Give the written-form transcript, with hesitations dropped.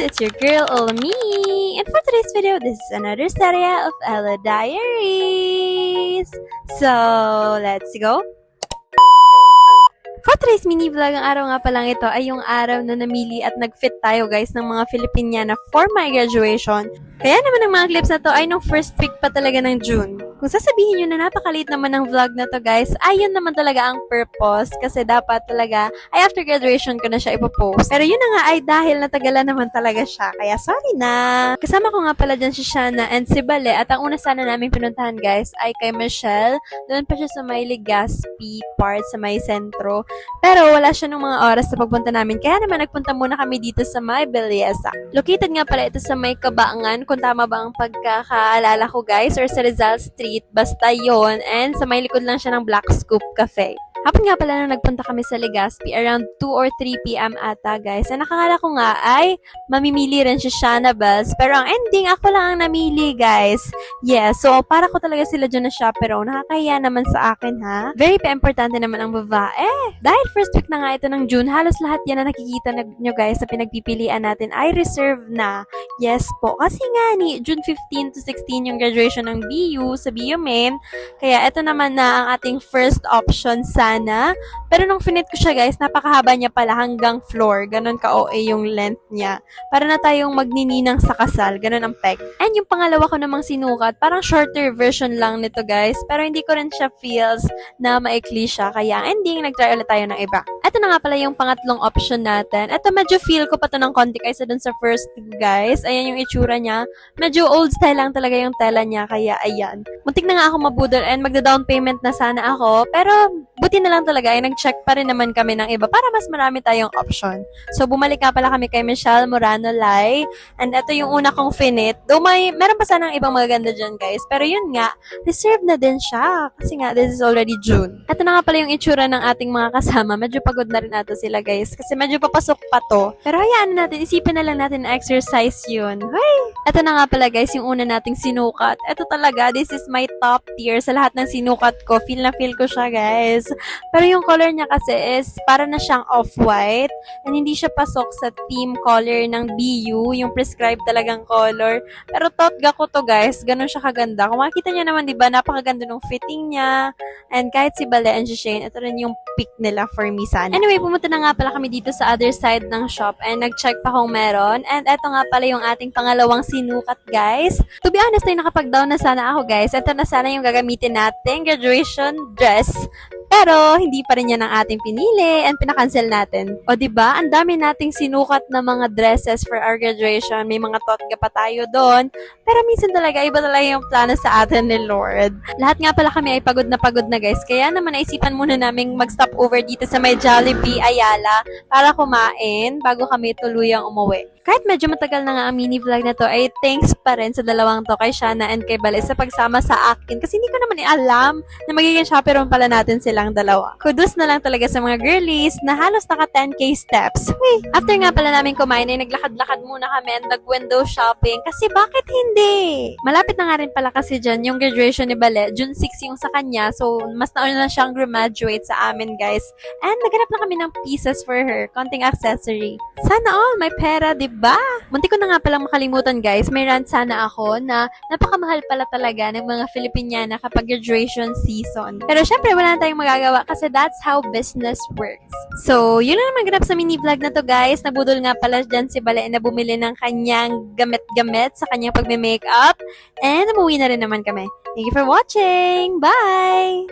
it's your girl Olami, and for today's video, this is another serie of Ella Diaries. So, let's go! For today's mini vlog, ang araw nga pa lang ito ay yung araw na namili at nag-fit tayo guys ng mga Filipiniana for my graduation. Kaya naman ang mga clips na to ay nung first week pa talaga ng June. Kung sasabihin nyo na napakaliit naman ng vlog na to guys, ayun naman talaga ang purpose kasi dapat talaga ay after graduation ko na siya ipopost. Pero yun na nga ay dahil natagalan naman talaga siya, kaya sorry na! Kasama ko nga pala dyan si Shana and si Bale at ang una sana namin pinuntahan guys ay kay Michelle. Doon pa siya sa may Legazpi part sa may sentro. Pero wala siya nung mga oras na pagpunta namin, kaya naman nagpunta muna kami dito sa may Belleza. Located nga pala ito sa may Kabaangan, kung tama ba ang pagkakaalala ko guys, or sa Rizal Street, basta yon, and sa may likod lang siya ng Black Scoop Cafe. Hapon nga pala nung nagpunta kami sa Legazpi, around 2 or 3 p.m. ata guys. And nakakala ko nga ay mamimili rin si Shana Bells. Pero ang ending, ako lang ang namili guys. Yes, so para ko talaga sila dyan na chaperone. Nakakahiya naman sa akin ha. Very pa-importante naman ang babae. Dahil first week na nga ito ng June, halos lahat yan na nakikita nyo guys sa pinagpipilian natin ay reserve na. Yes po, kasi nga ni June 15 to 16 yung graduation ng BU sa BU Main. Kaya ito naman na ang ating first option sana. Pero nung finit ko siya guys, napakahaba niya pala hanggang floor. Ganon ka-OA yung length niya. Para na tayong magnininang sa kasal. Ganon ang peg. And yung pangalawa ko namang sinukat, parang shorter version lang nito guys. Pero hindi ko rin siya feels na maikli siya. Kaya ending, nag-try ulit tayo ng iba. Ito na nga pala yung pangatlong option natin. Ito medyo feel ko pa to ng konti kaysa dun sa first guys. Ayan yung itsura niya. Medyo old style lang talaga yung tela niya. Kaya ayan. Muntik na nga ako mabudol and magda-down payment na sana ako. Pero buti na lang talaga ay nag-check pa rin naman kami ng iba para mas marami tayong option. So, bumalik nga pala kami kay Michelle Morano Lai. And ito yung una kong finit. Though meron pa sanang ibang magaganda dyan, guys. Pero yun nga, reserved na din siya. Kasi nga, this is already June. Ito na nga pala yung itsura ng ating mga kasama. Medyo pagod na rin ato sila, guys. Kasi medyo papasok pa to. Pero hayaan natin, isipin na lang natin na exercise yun. Hey! Ito na nga pala, guys, yung una nating sinukat. Ito talaga, this is my top tier sa lahat ng sinukat ko. Feel na feel ko siya, guys. Pero yung color niya kasi is para na siyang off-white and hindi siya pasok sa theme color ng BU, yung prescribed talagang color. Pero totga ko to guys, ganun siya kaganda. Kung makikita niyo naman, di ba, napakaganda ng fitting niya. And kahit si Bale and si Shane, ito rin yung pick nila for me sana. Anyway, pumunta na nga pala kami dito sa other side ng shop and nag-check pa kung meron. And eto nga pala yung ating pangalawang sinukat guys. To be honest, ay nakapag-down na sana ako guys. Ito na sana yung gagamitin natin, graduation dress. Pero, hindi pa rin yan ang ating pinili and pinakancel natin. O diba, ang dami nating sinukat na mga dresses for our graduation. May mga totga pa tayo doon. Pero minsan talaga, iba talaga yung plano sa atin ni Lord. Lahat nga pala kami ay pagod na guys. Kaya naman naisipan muna namin mag-stop over dito sa may Jollibee Ayala para kumain bago kami tuluyang umuwi. Kahit medyo matagal na nga ang mini vlog na to, ay thanks pa rin sa dalawang to, kay Shana and kay Bale, sa pagsama sa akin. Kasi hindi ko naman alam na magiging chaperone pala natin silang dalawa. Kudos na lang talaga sa mga girlies na halos naka 10k steps. Wait. After nga pala namin kumain, ay naglakad-lakad muna kami and nag-window shopping. Kasi bakit hindi? Malapit na nga rin pala kasi dyan yung graduation ni Bale. June 6 yung sa kanya. So, mas nauna na siyang graduate sa amin, guys. And naghanap na kami ng pieces for her. Konting accessory. Sana all, may pera, diba? Munti ko na nga palang makalimutan guys, may rant sana ako na napakamahal pala talaga ng mga Filipiniana kapag graduation season. Pero syempre wala na tayong magagawa kasi that's how business works. So, yun na naman ganap sa mini vlog na to guys. Nabudol nga pala dyan si Bale na bumili ng kanyang gamit-gamit sa kanyang pagme-makeup. And umuwi na rin naman kami. Thank you for watching! Bye!